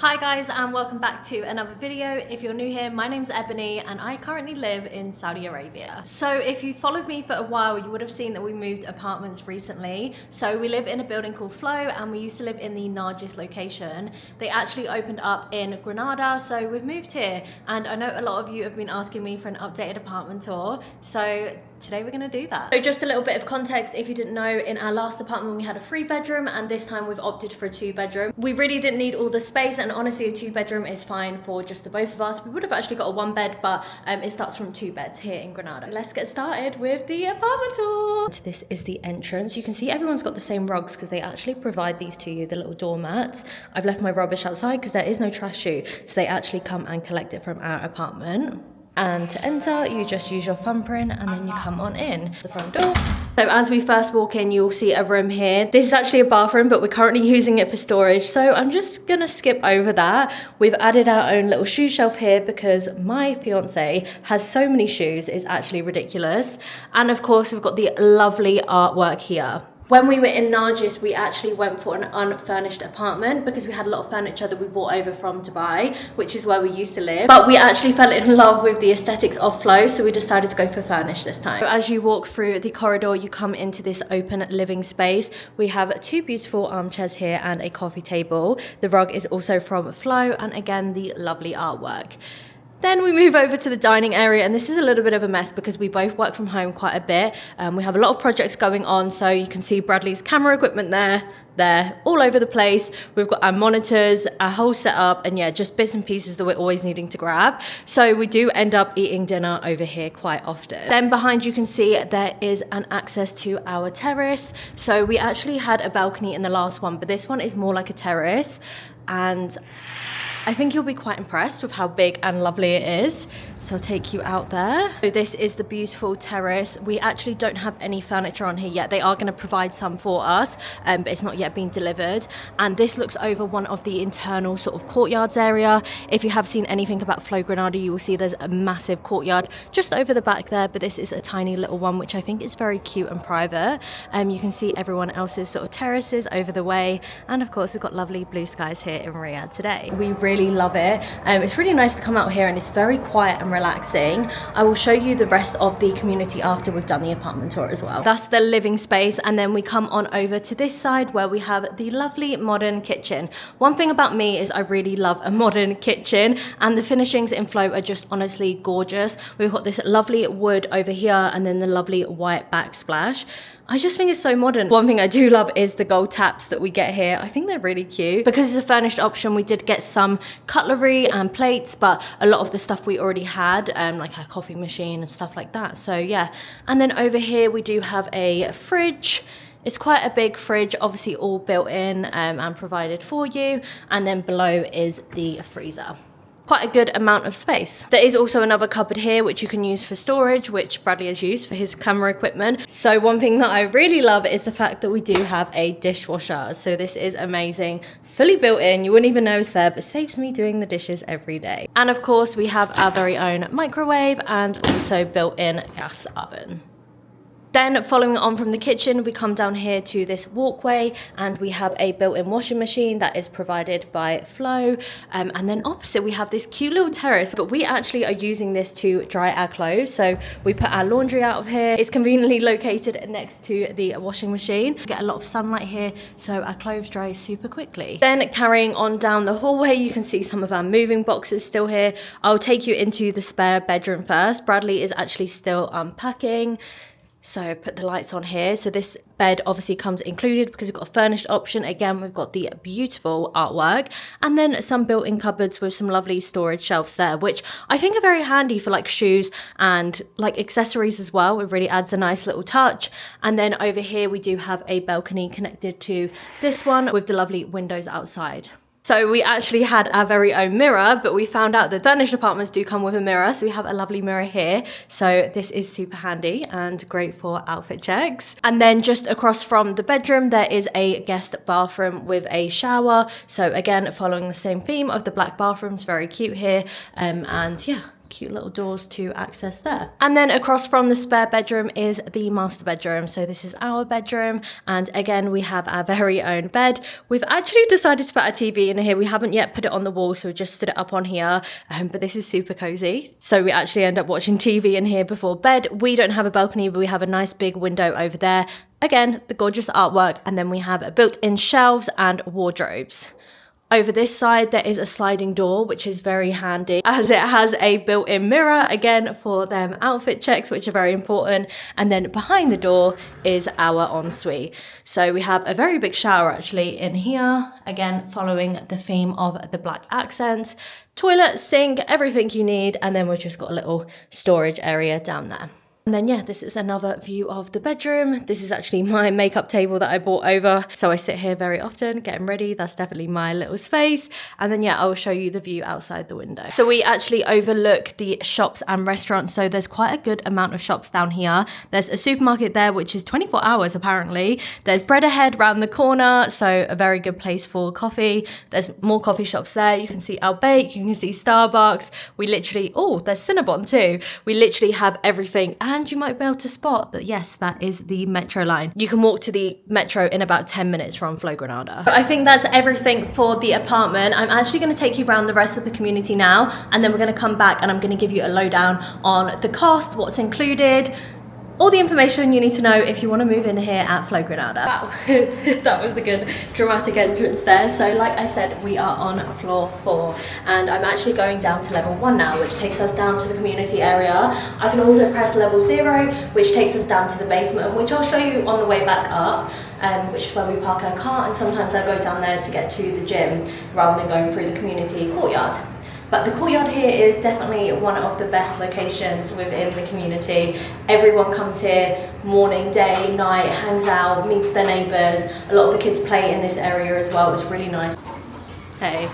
Hi guys, and welcome back to another video. If you're new here, my name's Ebony and I currently live in Saudi Arabia. So if you followed me for a while, you would have seen that we moved apartments recently. So we live in a building called Flow and we used to live in the Nargis location. They actually opened up in Granada, so we've moved here, and I know a lot of you have been asking me for an updated apartment tour. So today we're gonna do that. So just a little bit of context, if you didn't know, in our last apartment we had a 3-bedroom and this time we've opted for a 2-bedroom. We really didn't need all the space, and honestly a 2-bedroom is fine for just the both of us. We would have actually got a 1-bed, but it starts from 2 beds here in Granada. Let's get started with the apartment tour. This is the entrance. You can see everyone's got the same rugs because they actually provide these to you, the little doormats. I've left my rubbish outside because there is no trash chute, so they actually come and collect it from our apartment. And to enter, you just use your thumbprint and then you come on in the front door. So as we first walk in, you'll see a room here. This is actually a bathroom, but we're currently using it for storage, so I'm just gonna skip over that. We've added our own little shoe shelf here because my fiance has so many shoes, it's actually ridiculous. And of course, we've got the lovely artwork here. When we were in Nargis, we actually went for an unfurnished apartment because we had a lot of furniture that we brought over from Dubai, which is where we used to live. But we actually fell in love with the aesthetics of Flow, so we decided to go for furnished this time. So as you walk through the corridor, you come into this open living space. We have 2 beautiful armchairs here and a coffee table. The rug is also from Flow, and again, the lovely artwork. Then we move over to the dining area, and this is a little bit of a mess because we both work from home quite a bit. We have a lot of projects going on, so you can see Bradley's camera equipment there, all over the place. We've got our monitors, our whole setup, and yeah, just bits and pieces that we're always needing to grab. So we do end up eating dinner over here quite often. Then behind you can see there is an access to our terrace. So we actually had a balcony in the last one, but this one is more like a terrace, and I think you'll be quite impressed with how big and lovely it is. So I'll take you out there. So this is the beautiful terrace. We actually don't have any furniture on here yet. They are going to provide some for us, but it's not yet been delivered. And this looks over one of the internal sort of courtyards area. If you have seen anything about Flow Granada, you will see there's a massive courtyard just over the back there, but this is a tiny little one, which I think is very cute and private. You can see everyone else's sort of terraces over the way. And of course, we've got lovely blue skies here in Riyadh today. We really love it. It's really nice to come out here, and it's very quiet and relaxing. I will show you the rest of the community after we've done the apartment tour as well. That's the living space, and then we come on over to this side where we have the lovely modern kitchen. One thing about me is I really love a modern kitchen, and the finishings in Flow are just honestly gorgeous. We've got this lovely wood over here and then the lovely white backsplash. I just think it's so modern. One thing I do love is the gold taps that we get here. I think they're really cute. Because it's a furnished option, we did get some cutlery and plates, but a lot of the stuff we already had, like our coffee machine and stuff like that. So yeah. And then over here we do have a fridge. It's quite a big fridge, obviously all built in and provided for you. And then below is the freezer. Quite a good amount of space. There is also another cupboard here which you can use for storage, which Bradley has used for his camera equipment. So one thing that I really love is the fact that we do have a dishwasher. So this is amazing, fully built in. You wouldn't even know it's there, but saves me doing the dishes every day. And of course we have our very own microwave and also built-in gas oven. Then following on from the kitchen, we come down here to this walkway and we have a built-in washing machine that is provided by Flow. And then opposite we have this cute little terrace, but we actually are using this to dry our clothes. So we put our laundry out of here. It's conveniently located next to the washing machine. We get a lot of sunlight here, so our clothes dry super quickly. Then carrying on down the hallway, you can see some of our moving boxes still here. I'll take you into the spare bedroom first. Bradley is actually still unpacking. So put the lights on here. So this bed obviously comes included because we've got a furnished option. Again, we've got the beautiful artwork and then some built-in cupboards with some lovely storage shelves there, which I think are very handy for like shoes and like accessories as well. It really adds a nice little touch. And then over here we do have a balcony connected to this one with the lovely windows outside. So we actually had our very own mirror, but we found out that furnished apartments do come with a mirror. So we have a lovely mirror here. So this is super handy and great for outfit checks. And then just across from the bedroom, there is a guest bathroom with a shower. So again, following the same theme of the black bathrooms, very cute here. And yeah, cute little doors to access there. And then across from the spare bedroom is the master bedroom. So this is our bedroom, and again we have our very own bed. We've actually decided to put our TV in here. We haven't yet put it on the wall, so we just stood it up on here, but this is super cozy. So we actually end up watching TV in here before bed. We don't have a balcony, but we have a nice big window over there. Again, the gorgeous artwork, and then we have built-in shelves and wardrobes. Over this side, there is a sliding door, which is very handy as it has a built-in mirror, again, for them outfit checks, which are very important. And then behind the door is our ensuite. So we have a very big shower actually in here, again, following the theme of the black accents. Toilet, sink, everything you need. And then we've just got a little storage area down there. And then yeah, this is another view of the bedroom. This is actually my makeup table that I brought over. So I sit here very often getting ready. That's definitely my little space. And then yeah, I will show you the view outside the window. So we actually overlook the shops and restaurants. So there's quite a good amount of shops down here. There's a supermarket there, which is 24 hours apparently. There's Bread Ahead round the corner. So a very good place for coffee. There's more coffee shops there. You can see Al Bake, you can see Starbucks. We literally, oh, there's Cinnabon too. We literally have everything. And you might be able to spot that, yes, that is the metro line. You can walk to the metro in about 10 minutes from Flow Granada. I think that's everything for the apartment. I'm actually going to take you around the rest of the community now, and then we're going to come back and I'm going to give you a lowdown on the cost, what's included, all the information you need to know if you want to move in here at Flow Granada. Wow, that was a good dramatic entrance there. So like I said, we are on floor 4, and I'm actually going down to level 1 now, which takes us down to the community area. I can also press level 0, which takes us down to the basement, which I'll show you on the way back up, which is where we park our car, and sometimes I go down there to get to the gym rather than going through the community courtyard. But the courtyard here is definitely one of the best locations within the community. Everyone comes here morning, day, night, hangs out, meets their neighbours. A lot of the kids play in this area as well. It's really nice. Hey.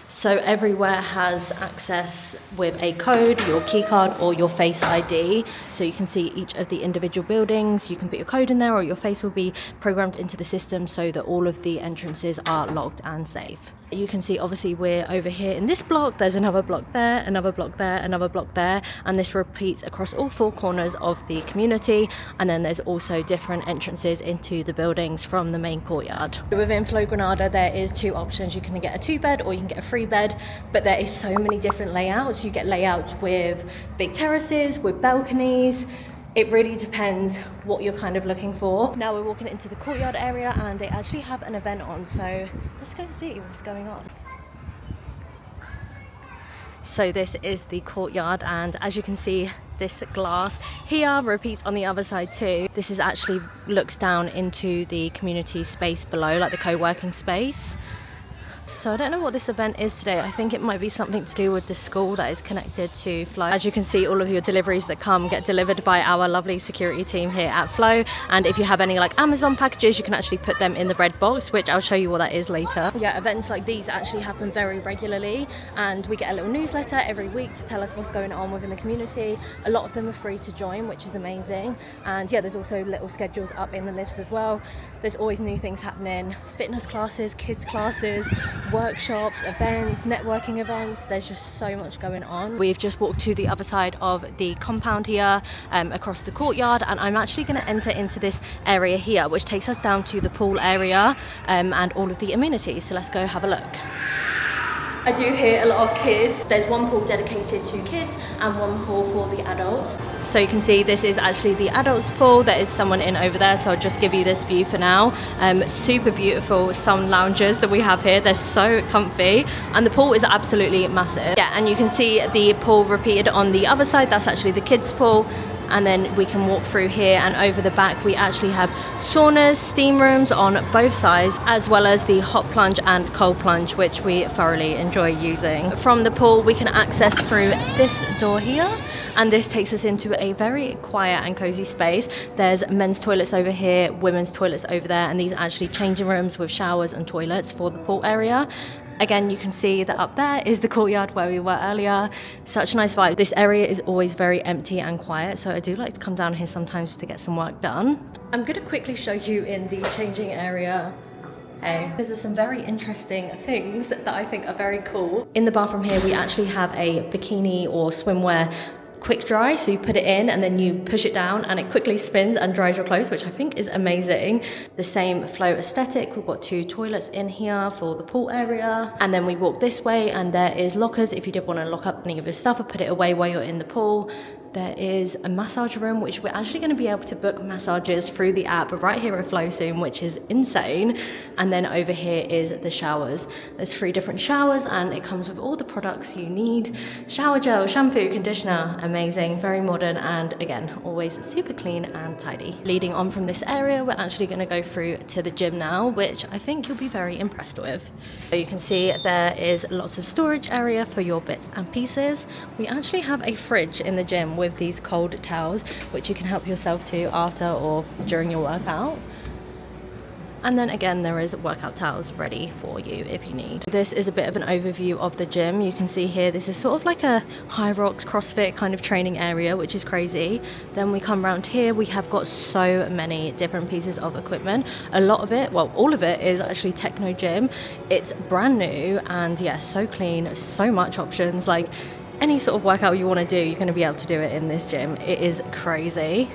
So everywhere has access with a code, your key card or your Face ID. So you can see each of the individual buildings. You can put your code in there, or your face will be programmed into the system so that all of the entrances are locked and safe. You can see obviously we're over here in this block. There's another block there, another block there, another block there, and this repeats across all 4 corners of the community. And then there's also different entrances into the buildings from the main courtyard. Within Flow Granada, there is 2 options. You can get a 2-bed or you can get a 3-bed, but there is so many different layouts. You get layouts with big terraces, with balconies. It really depends what you're kind of looking for. Now we're walking into the courtyard area, and they actually have an event on, so let's go and see what's going on. So this is the courtyard, and as you can see, this glass here repeats on the other side too. This is actually looks down into the community space below, like the co-working space. So I don't know what this event is today. I think it might be something to do with the school that is connected to Flow. As you can see, all of your deliveries that come get delivered by our lovely security team here at Flow. And if you have any like Amazon packages, you can actually put them in the red box, which I'll show you what that is later. Yeah, events like these actually happen very regularly, and we get a little newsletter every week to tell us what's going on within the community. A lot of them are free to join, which is amazing. And yeah, there's also little schedules up in the lifts as well. There's always new things happening, fitness classes, kids classes, workshops, events, networking events. There's just so much going on. We've just walked to the other side of the compound here, across the courtyard, and I'm actually going to enter into this area here, which takes us down to the pool area and all of the amenities. So let's go have a look. I do hear a lot of kids. There's one pool dedicated to kids and one pool for the adults. So you can see this is actually the adults pool. There is someone in over there, so I'll just give you this view for now. Super beautiful sun loungers that we have here. They're so comfy, and the pool is absolutely massive. Yeah, and you can see the pool repeated on the other side. That's actually the kids pool. And then we can walk through here, and over the back we actually have saunas, steam rooms on both sides, as well as the hot plunge and cold plunge, which we thoroughly enjoy using. From the pool we can access through this door here, and this takes us into a very quiet and cozy space. There's men's toilets over here, women's toilets over there, and these are actually changing rooms with showers and toilets for the pool area. Again, you can see that up there is the courtyard where we were earlier. Such a nice vibe. This area is always very empty and quiet, so I do like to come down here sometimes to get some work done. I'm going to quickly show you in the changing area. Hey. There's some very interesting things that I think are very cool. In the bathroom here, we actually have a bikini or swimwear quick dry, so you put it in and then you push it down and it quickly spins and dries your clothes, which I think is amazing. The same Flow aesthetic. We've got 2 toilets in here for the pool area, and then we walk this way and there is lockers if you did want to lock up any of your stuff or put it away while you're in the pool. There is a massage room, which we're actually going to be able to book massages through the app right here at Flow soon, which is insane. And then over here is the showers. There's 3 different showers and it comes with all the products you need. Shower gel, shampoo, conditioner, amazing, very modern, and again, always super clean and tidy. Leading on from this area, we're actually going to go through to the gym now, which I think you'll be very impressed with. So you can see there is lots of storage area for your bits and pieces. We actually have a fridge in the gym with these cold towels, which you can help yourself to after or during your workout. And then again, there is workout towels ready for you if you need. This is a bit of an overview of the gym. You can see here, this is sort of like a High Rocks CrossFit kind of training area, which is crazy. Then we come around here, we have got so many different pieces of equipment. A lot of it, well, all of it is actually techno gym. It's brand new and yeah, so clean, so much options. Like any sort of workout you want to do, you're going to be able to do it in this gym. It is crazy.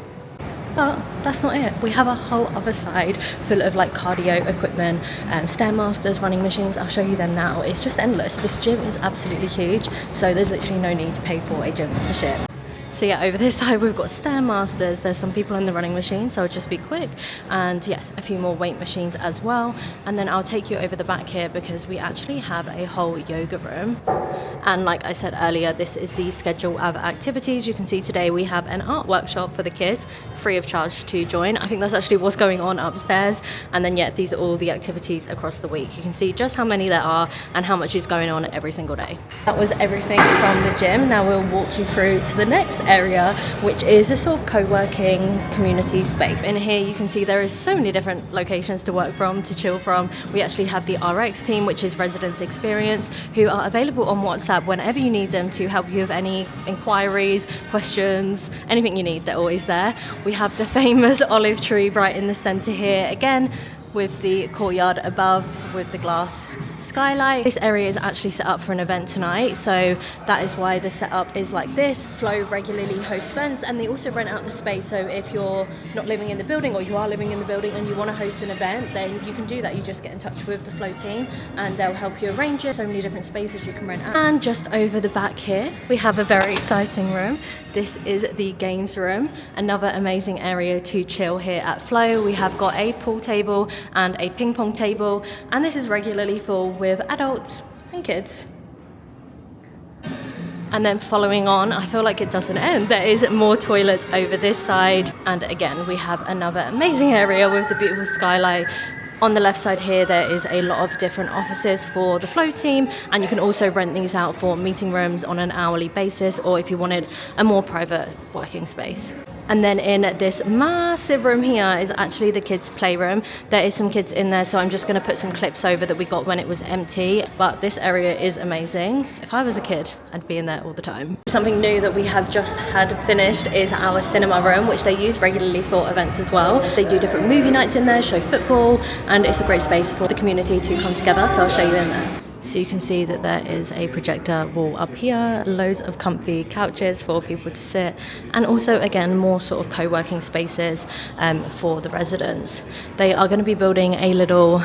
But that's not it. We have a whole other side full of like cardio equipment, Stairmasters, running machines. I'll show you them now. It's just endless. This gym is absolutely huge, so there's literally no need to pay for a gym membership. So yeah, over this side we've got Stairmasters. There's some people in the running machine, so I'll just be quick. And yes, a few more weight machines as well. And then I'll take you over the back here because we actually have a whole yoga room. And like I said earlier, this is the schedule of activities. You can see today we have an art workshop for the kids, free of charge to join. I think that's actually what's going on upstairs. And then yeah, these are all the activities across the week. You can see just how many there are and how much is going on every single day. That was everything from the gym. Now we'll walk you through to the next area, which is a sort of co-working community space. In here you can see there is so many different locations to work from, to chill from. We actually have the RX team, which is residence experience, who are available on WhatsApp whenever you need them to help you with any inquiries, questions, anything you need. They're always there. We have the famous olive tree right in the center here again, with the courtyard above with the glass skylight. This area is actually set up for an event tonight, so that is why the setup is like this. Flow regularly hosts events and they also rent out the space, so if you're not living in the building or you are living in the building and you want to host an event, then you can do that. You just get in touch with the Flow team and they'll help you arrange it. So many different spaces you can rent out. And just over the back here we have a very exciting room. This is the games room, another amazing area to chill here at Flow. We have got a pool table and a ping pong table, and this is regularly full with adults and kids. And then following on, I feel like it doesn't end. There is more toilets over this side. And again, we have another amazing area with the beautiful skylight. On the left side here, there is a lot of different offices for the Flow team, and you can also rent these out for meeting rooms on an hourly basis, or if you wanted a more private working space. And then in this massive room here is actually the kids' playroom. There is some kids in there, so I'm just going to put some clips over that we got when it was empty. But this area is amazing. If I was a kid, I'd be in there all the time. Something new that we have just had finished is our cinema room, which they use regularly for events as well. They do different movie nights in there, show football, and it's a great space for the community to come together, so I'll show you in there. So you can see that there is a projector wall up here, loads of comfy couches for people to sit, and also again more sort of co-working spaces for the residents. They are going to be building a little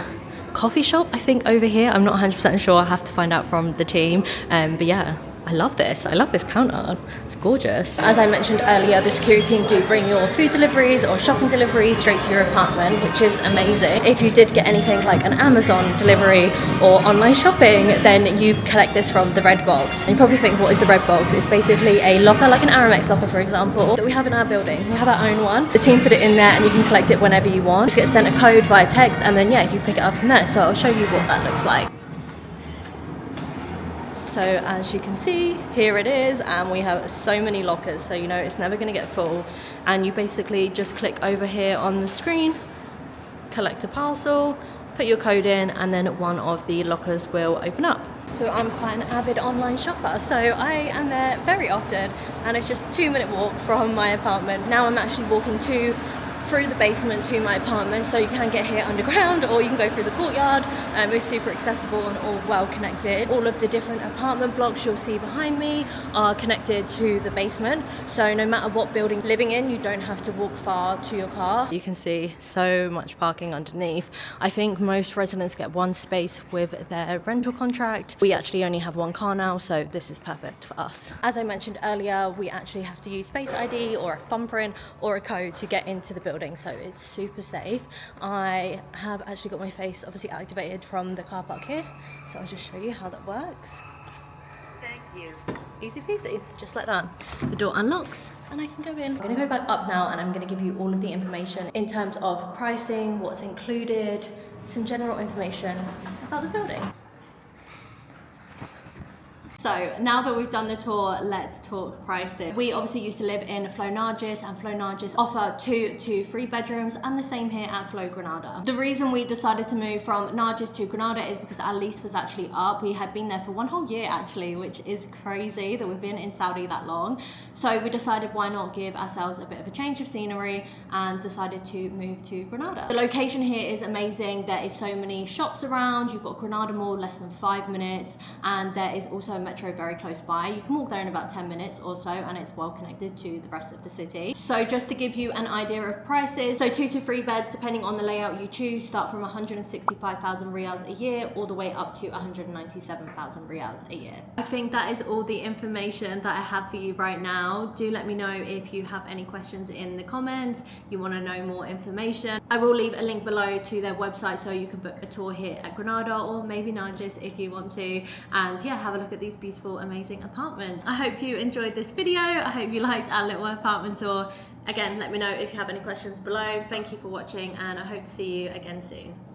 coffee shop, I think, over here. I'm not 100% sure, I have to find out from the team, but yeah. I love this counter, it's gorgeous. As I mentioned earlier, the security team do bring your food deliveries or shopping deliveries straight to your apartment, which is amazing. If you did get anything like an Amazon delivery or online shopping, then you collect this from the red box. And you probably think, what is the red box? It's basically a locker, like an Aramex locker for example, that we have in our building. We have our own one. The team put it in there and you can collect it whenever you want. Just get sent a code via text and then yeah, you pick it up from there. So I'll show you what that looks like. So as you can see, here it is, and we have so many lockers, so you know it's never going to get full. And you basically just click over here on the screen, collect a parcel, put your code in, and then one of the lockers will open up. So I'm quite an avid online shopper, so I am there very often, and it's just a 2-minute walk from my apartment. Now I'm actually walking to through the basement to my apartment, so you can get here underground or you can go through the courtyard. It's super accessible and all well connected. All of the different apartment blocks you'll see behind me are connected to the basement, so no matter what building you're living in, you don't have to walk far to your car. You can see so much parking underneath. I think most residents get one space with their rental contract. We actually only have one car now, so this is perfect for us. As I mentioned earlier, we actually have to use Space ID or a thumbprint or a code to get into the building, so it's super safe. I have actually got my face obviously activated from the car park here, so I'll just show you how that works. Thank you. Easy peasy, just like that. The door unlocks and I can go in. I'm gonna go back up now and I'm gonna give you all of the information in terms of pricing, what's included, some general information about the building. So now that we've done the tour, let's talk pricing. We obviously used to live in Flow Nargis, and Flow Nargis offer 2 to 3 bedrooms, and the same here at Flow Granada. The reason we decided to move from Nargis to Granada is because our lease was actually up. We had been there for 1 whole year actually, which is crazy that we've been in Saudi that long. So we decided why not give ourselves a bit of a change of scenery and decided to move to Granada. The location here is amazing. There is so many shops around. You've got Granada Mall less than 5 minutes, and there is also a metro very close by. You can walk there in about 10 minutes or so, and it's well connected to the rest of the city. So just to give you an idea of prices, so 2 to 3 beds, depending on the layout you choose, start from 165,000 riyals a year all the way up to 197,000 riyals a year. I think that is all the information that I have for you right now. Do let me know if you have any questions in the comments, you want to know more information. I will leave a link below to their website so you can book a tour here at Granada, or maybe Nargis if you want to, and yeah, have a look at these beautiful, amazing apartments. I hope you enjoyed this video. I hope you liked our little apartment tour. Again, let me know if you have any questions below. Thank you for watching, and I hope to see you again soon.